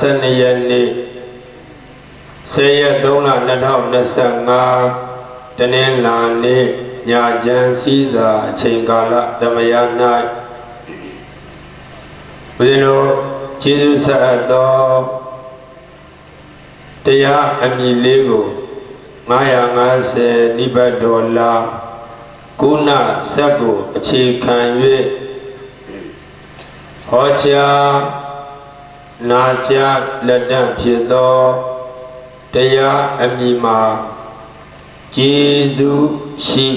12 ရက်နေ့10 ရက် 3 လ 2025 တနင်္လာနေ့ညချမ်းစည်းစာအချိန်ကာလသမယ၌ဘုရားတို့ကျေးဇူးဆက်အပ်သောတရားအမည်လေးကို550နိဗ္ဗဒေါ်လာကုဏဇက်ကိုအခြေခံ၍ဟောကြားနာကြားလက်တံဖြစ်သောတရားအမည်မှာကျေးဇူးရှိ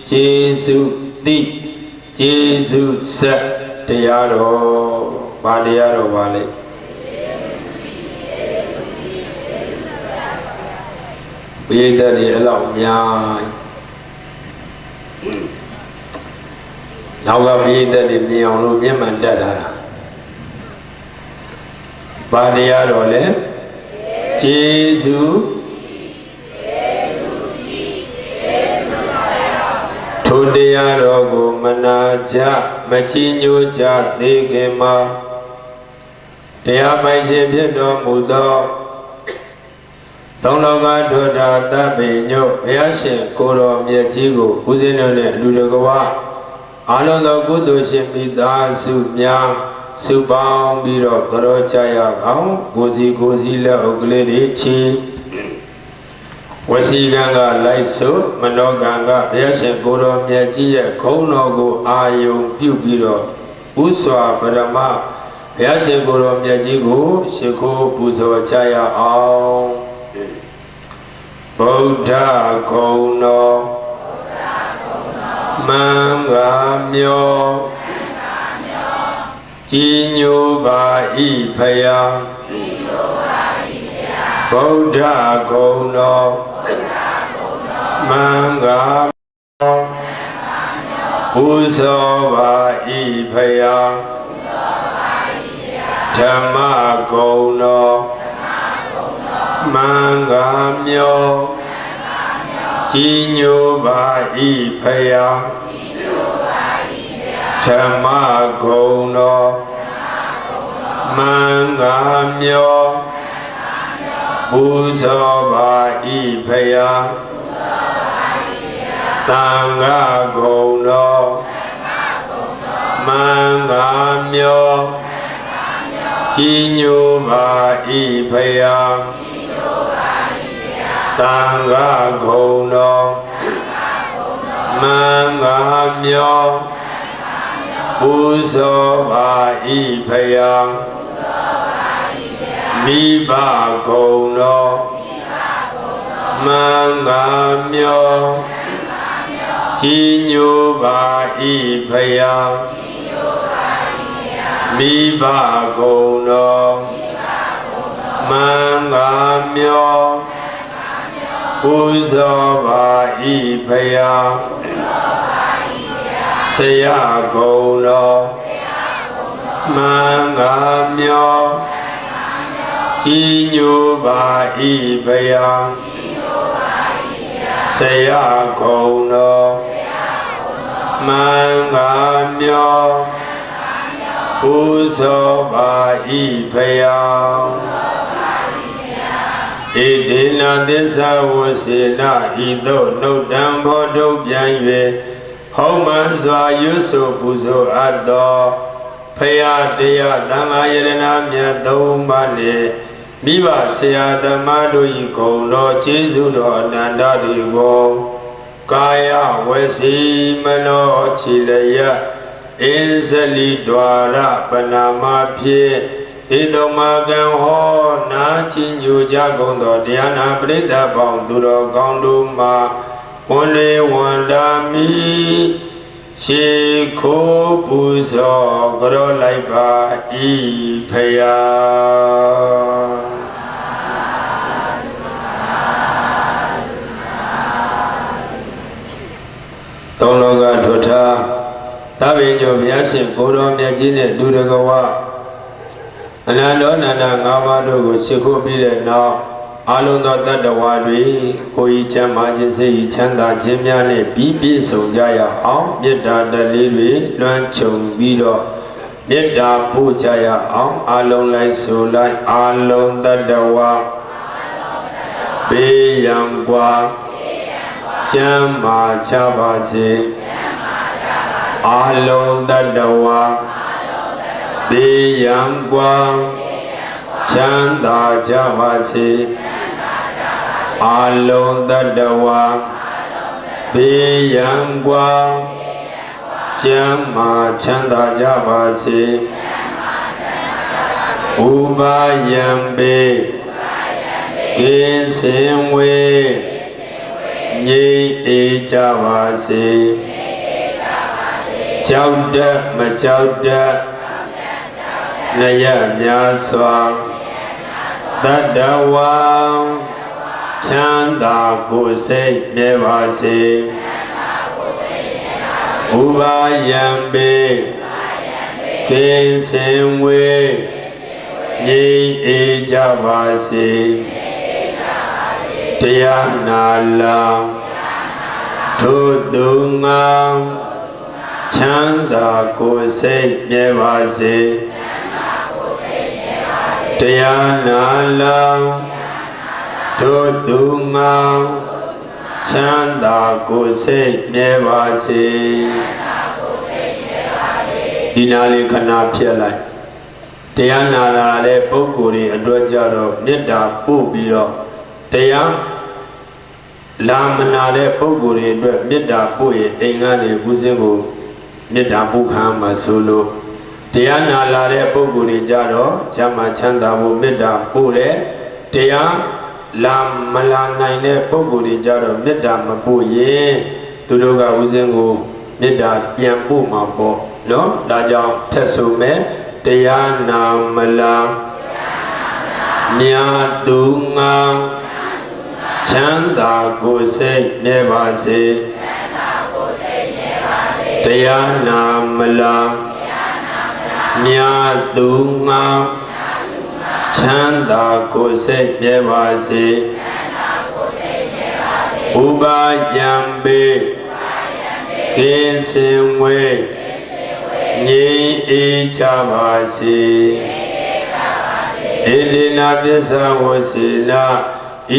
ကျေးဇူးသိကျေးဇူးဆက်တရားတော်ဘာတရားတော်ပါလဲပိဋကတွေအလောက်များနောက်ကပိဋကတွေမြင်အောင်လို့မျက်မှန်တက်လာတာဘာတရားတော်လဲကျေးဇူးထိုတရားတော်ကိုမနာကြမချီးညိုးကြသေးခင်မှာတရားပိုင်ရှင်ဖြစ်တော်မူသောသုံးလောကဒုဒ္ဓသဗ္ဗညုဘုရားရှင်ကိုယ်တော်မြတ်ကြီးကိုဦးဇင်းတို့နဲ့အလူတကဝအာလုံးသောကုသိုလ်ရှင်မိသားစုများစုပေါင်းပြီးတော့ကြောကြရအောင်ကိုစီလက်အုပ်ကလေးတွေချီဝစီကံကလိုက်ဆိုမနောကံကဘုရားရှင်ကိုယ်တော်မြတ်ကြီးရဲ့ခုံတော်ကိုအာယုံပြုပြီးတော့ဥစွာပရမဘုရားရှင်ကိုယ်တော်မြတ်ကြီးကိုရှိခိုးပူဇော်ကြရအောင်ဗုဒ္ဓဂုဏတော်မံဂါမျောကြီးညိုပါဤဖယားဗုဒ္ဓဂုဏတော်မံဂါပူဇော်ပါဤဖယားဓမ္မဂုဏတော်မံဂါမျောကြီးညိုပါဤဖယားဓမ္မဂုဏတော်မံဂါမျောပူဇော်ပါဤဖယားသံဃာဂုဏတော်မံဂါမျောကြီးညိုပါဤဖယားသံဃာဂုဏတော်မံဂါမျောပူဇော်ပါဤဖယားမိဘဂုဏတော်မံဂါမျောကြီးညိုပါဤဖယားမိဘဂုဏတော်မံဂါမျောပူဇော်ပါဤဖယားဆရာဂုဏတော်မံဂါမျောကြီးညိုပါဤဖယားဆရာဂုဏတော်မံဂါမျောပူဇော်ပါဤဖယားဣတိနာသစ္စာဝစေနဤသို့နှုတ်တံဘောထုတ်ပြန်၍ဟောမှန်စွာရွတ်ဆိုပူဇော်အပ်သောဖယားတရားသံဃာယရဏမြတ်သုံးပါးနှင့်မိဘဆရာသမားတို့၏ဂုဏ်တော်ကျေးဇူးတော်အနန္တတွေကိုကာယဝစီမနောခြေလျက်အင်းဇလိ द्वार ပနာမဖြင့်ဣတုမကံဟောနာချီညူကြကုန်သောတရားနာပရိသတ်ပေါင်းသူတော်ကောင်းတို့မှာဝန်လေဝန်တာမိရှိခိုးပူဇော်ကြောလိုက်ပါဤဖယားသုံးလောကဒုထာသဗ္ဗညုဘုရားရှင်ကိုယ်တော်မြတ်ကြီးနဲ့လူတကဝအနန္တောနန္ဒငါးပါးတို့ကိုရှိခိုးပြီးတဲ့နောက်အလုံးသောတတ္တဝါတွေကိုယ်ဤချမ်းသာခြင်းစိတ်ဤချမ်းသာခြင်းများနဲ့ပြည့်စုံကြရအောင်မေတ္တာတလေးတွေလွှမ်းခြုံပြီးတော့ မေတ္တာပို့ကြရအောင်အလုံးလိုက်ဆိုလိုက်အလုံးတတဝါဘေးရန်ကွာကျမ်းမာချပါစေအလုံးတတဝါဘေးရန်ကွာချမ်းသာကြပါစေအလုံးတတဝါဘေးရန်ကွာကျမ်းမာချမ်းသာကြပါစေဥပါယံပေကိစင်ဝေငြိအေးကြပါစေကြောက်တတ်မကြောက်တတ်နယများစွာတတဝံချမ်းသာကိုယ်စိတ်မြဲပါစေဥပါယံပေကိစင်ဝေငြိအေးကြပါစေတရားနာလာထို့သူငါချမ်းသာကိုယ်စိတ်မြဲပါစေတရားနာလာထို့သူငါချမ်းသာကိုယ်စိတ်မြဲပါစေဒီနာလေးခဏဖြစ်လိုက်တရားနာလာတဲ့ပုဂ္ဂိုလ်တွေအတွက်ကြတော့မေတ္တာပို့ပြီးတော့တရားလာမနာတဲ့ပုဂ္ဂိုလ်တွေအတွက်မေတ္တာပို့ရင်အိမ်ကနေဦးစင်းကိုမေတ္တာပို့ခံမှာဆိုလို့တရားနာလာတဲ့ပုဂ္ဂိုလ်တွေကြတော့ချမ်းသာချမ်းသာဖို့မေတ္တာပို့တယ်တရားလာမလာနိုင်တဲ့ပုဂ္ဂိုလ်တွေကြတော့မေတ္တာမပို့ရင်သူတို့ကဦးစင်းကိုမေတ္တာပြန်ပို့မှာပေါ့နော်ဒါကြောင့်ထက်ဆိုမယ်တရားနာမလာမြတ်သူငါချမ်းသာကိုယ်စိတ်မြဲပါစေတရားနာမလာမြတ်သူငါချမ်းသာကိုယ်စိတ်မြဲပါစေဥပါယံပေကိစင်ဝေငြိအေးကြပါစေဣတိနာပစ္စဝစီနာ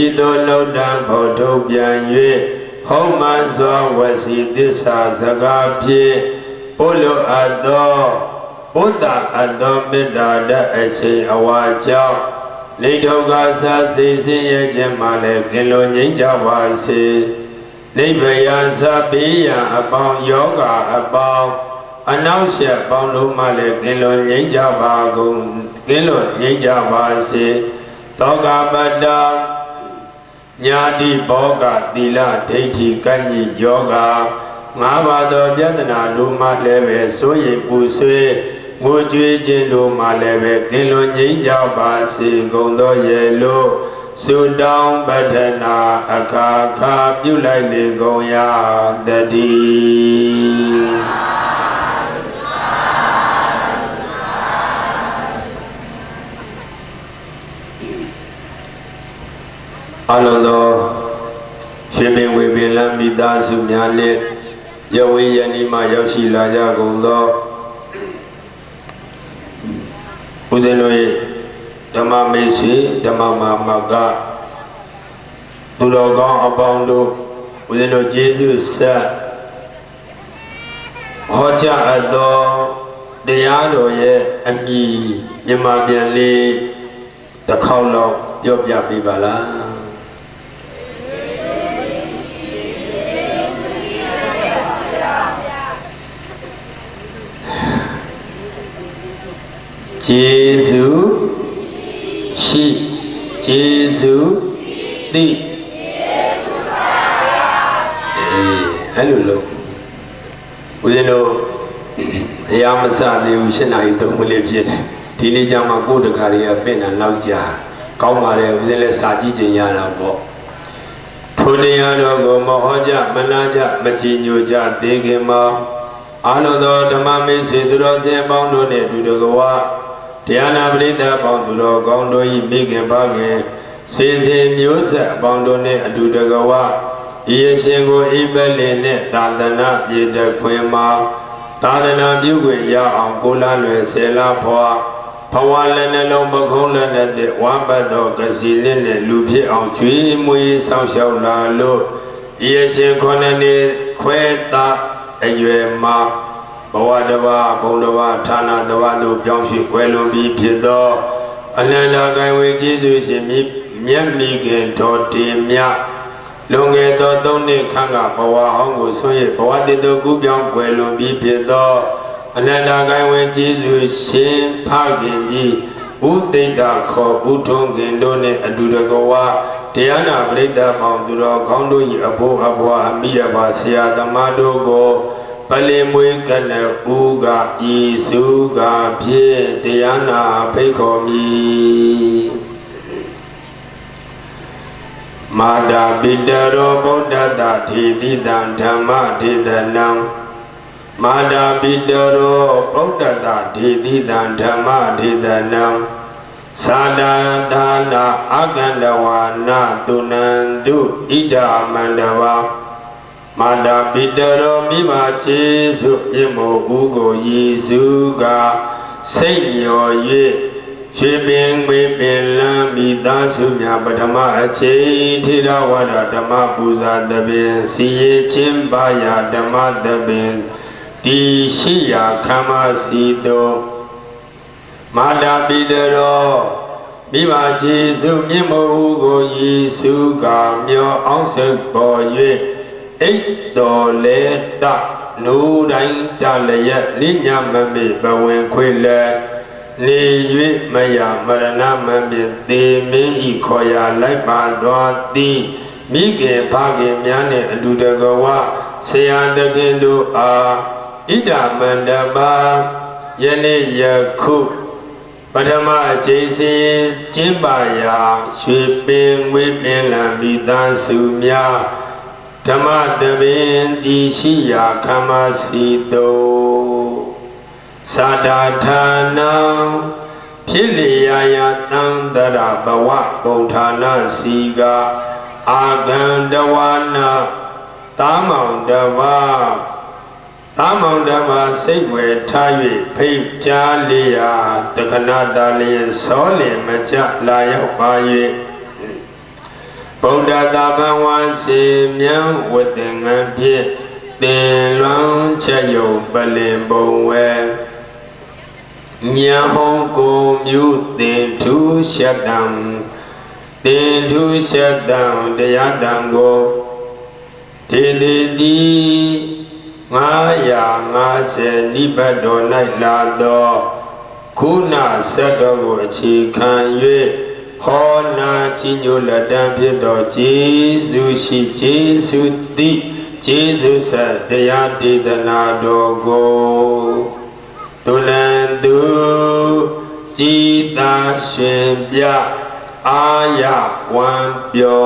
ဤသို့လုတ်တံဖို့ထုတ်ပြန်၍ဟုံးမှန်စွာဝစီသစ္စာစကားဖြင့်ပုလိုအပ်သောဘုဒ္ဓအပ်သောမေတ္တာတအရှိန်အဝါကြောင့်လိထုကစာစိတ်ဆင်းရဲခြင်းမှလည်းခင်လိုငြိမ်းကြပါစေနိဗ္ဗာန်စာပိယံအပေါင်းယောဂအပေါင်းအနောက်ရှက်ပေါင်းတို့မှလည်းကင်းလွန်ငြိမ်းကြပါကုန်ကင်းလွန်ငြိမ်းကြပါစေသောကပတ္တညာတိဘောဂသီလဒိဋ္ဌိကဉ္စီယောဂငါးပါးသောပြဿနာတို့မှလည်းပဲစိုးရိမ်ပူဆွေးငိုကြွေးခြင်းတို့မှလည်းပဲကင်းလွန်ငြိမ်းကြပါစေကုန်သောရဲ့လို့သုတောင်းပတ္ထနာအခါခါပြုလိုက်လေကုန်ရတည်းအလုံးသောရှင်ပင်ဝေပင်လမ်းမိသားစုများနှင့်ရဝေယနီမှရောက်ရှိလာကြကုန်သောဦးဇင်းတို့၏ဓမ္မမေရှိဓမ္မမာမကသူတော်ကောင်းအပေါင်းတို့ဦးဇင်းတို့ကျေးဇူးဆက်ဟောကြားအပ်သောတရားတော်ရဲ့အမည်မြန်မာပြန်လေးတစ်ခေါက်လောက်ပြောပြပေးပါလားကျေးဇူးရှိကျေးဇူးသိအဲ့လိုလို့ဦးဇင်းတို့တရားမစသေးဘူး7 နာရီ3မိနစ်ဖြစ်တယ်ဒီနေ့ကျမှကိုယ်တခါတွေကဖင့်တာနောက်ကြာကောင်းပါတယ်ဦးဇင်းလည်းစာကြည့်ကြရတာပေါ့ထိုတရားတော်ကိုမဟောကြမနာကြမချီညိုကြသေးခင်မှာအာနန္ဒဓမ္မမေစေသူတော်စင်ပေါင်းတို့နှင့်အတူတကွာတရားနာပရိသတ်ပေါင်းသူတော်ကောင်းတို့၏မိခင်ပါခင်စေစေမျိုးဆက်အပေါင်းတို့နှင့်အတူတကွာဤအရှင်ကိုဣပလင်နှင့်သာသနာပြည်တခွင်မှာ သာသနာပြုခွင့်ရအောင်ကိုလာလွယ်ဆယ်လဘွားဘဝလည်းနှလုံးပခုံးလည်းနဲ့ဝမ်းပတ်တော်ကစီလေးနဲ့လူဖြစ်အောင်ကျွေးမွေးဆောက်ရှောက်လာလို့ဤအရှင်ခုနှစ်နှစ်ခွဲသားအရွယ်မှာဘဝတစ်ပါးဘုံတစ်ပါးဌာနတစ်ပါးသို့ပြောင်းရွှေ့ကွယ်လွန်ပြီးဖြစ်သောအနန္တကံဝေကျေးဇူးရှင်မြတ်မိခင်တော်တင်မြတ်လွန်ခဲ့သော3နှစ်ခန့်ကဘဝဟောင်းကိုဆွံ့ရဘဝတည်သူကူးပြောင်းကွယ်လွန်ပြီးဖြစ်သောအနန္တကံဝေကျေးဇူးရှင်ဖခင်ကြီးဥသိတ္တခေါ်ဥထုံးခင်တို့နှင့်အတူတကွာတရားနာပရိသတ်ပေါင်းသူတော်ကောင်းတို့၏အဖို့အဘွားအမိအဘဆရာသမားတို့ကိုပလင်မွေးကနဦးကဤစုကဖြင့်တရားနာဖိတ်ခေါ်မည်မာတာပိတရောဗုဒ္ဓတထေတိတံဓမ္မဒေသနံမာတာပိတရောဗုဒ္ဓတထေတိတံဓမ္မဒေသနံသာဒဒါနာအကန္တဝါနာတုနန္တုဣဒာမန္တဝါမာတာပိတရောမိဘခြေစုပြမောဦးကိုရည်စုကစိတ်ညော်၍ရွှေပင်မေပင်လမ်းမိသားစုများပထမအချိန်ထေရဝါဒဓမ္မပူဇာသဘင်စီရင်ချင်းပါရာဓမ္မသဘင်ဒီရှိရာခမစီတော်မာတာပိတရောမိဘခြေစုမြင့်မို့ကိုယေစုကမျောအောင်စုပေါ်၍အိတ်တော်လေတနူတိုင်းတလျက်နိညာမမေဘဝင်ခွေလဲနေ၍မယမရဏမံဖြင့်သေမင်းဤခေါ်ရာလိုက်ပါတော်သည်မိခင်ဖခင်များနှင့်အတူတကွာဆရာတခင်တို့အားဣဒာမန္တပါယနေ့ယခုပထမအချိန်စီကျင်းပါရာရွှေပင်ငွေပင်လံမိသားစုများဓမ္မသဘင်ဒီရှိရာခမစီတောသာဒဌာနံဖြစ်လျာယတံတရဘဝပုံဌာနစီကအာဂန္တဝနာတာမောင်တပါတာမောင်တပါစိတ်ဝယ်ထား၍ဖိတ်ကြားလျာတခဏတာလျင်စောလင်မကြလာရောက်ပါ၍ဗုဒ္ဓတာဘဝစေမြံဝတ္တငံဖြင့်တင်လွန်ချက်ယုံပလင်ပုံဝဲညာဟောကိုမြို့တင်ထူးရှတံတင်ထူးရှတံတရားတံကိုဒေတိတိ950နိဗ္ဗာန်တော်၌လာသောခုနဆက်တော်ကိုအခြေခံ၍ဟောနာကြီးညိုလက်တံဖြစ်သောကျေးဇူးရှိကျေးဇူးတိကျေးဇူးဆက်တရားဒေသနာတော်ကိုတုလန်သူကြည်သာရှင်ပြအာရဝံပြော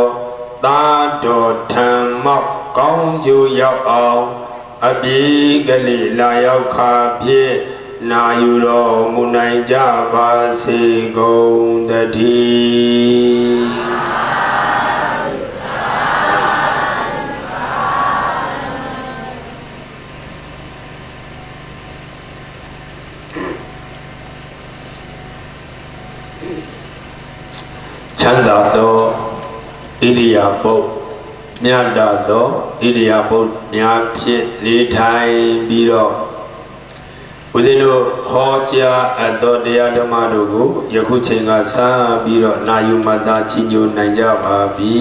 သာတော်ထံမောက်ကောင်းကျိုးရောက်အောင်အပြေကလေးလာရောက်ခါဖြင့်နာယူတော်မူနိုင်ကြပါစေကုန်တည်းချမ်းသာသောဣရိယာပုတ်မြတ်တာသောဣရိယာပုတ်များဖြင့်နေထိုင်ပြီးတော့ဦးဇင်းတို့ဟောကြားအပ်သောတရားဓမ္မတို့ကိုယခုချိန်ကစပြီးတော့နာယူမှတ်သားချီးကျူးနိုင်ကြပါပြီ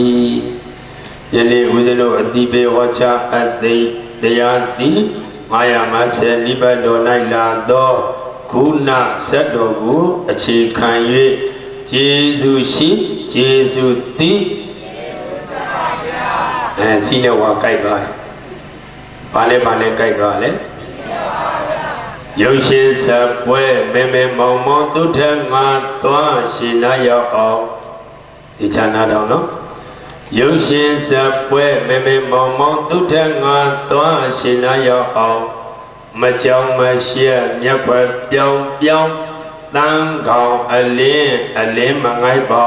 ။ယနေ့ဦးဇင်းတို့အတိပေဟောကြားအပ်တဲ့တရားသည်950နိဗ္ဗာန်တော်၌လာသောခုနဆက်တော်ကိုအခြေခံ၍ကျေးဇူးရှိကျေးဇူးတိစီနဲ့ဝါကြိုက်သွားတယ်။ဘာလဲကြိုက်သွားလဲ။ရုပ်ရှင်စပွဲမေမေမောင်မောင်သူထက်ငါသွားရှင်နာရောက်အောင်ဒီချာနာတော်နော်။ရုပ်ရှင်စပွဲမေမေမောင်မောင်သူထက်ငါသွားရှင်နာရောက်အောင်မကြောင်မရှက်မြတ်ွယ်ပြောင်းတန်းကောင်အလင်းမငိုက်ပါ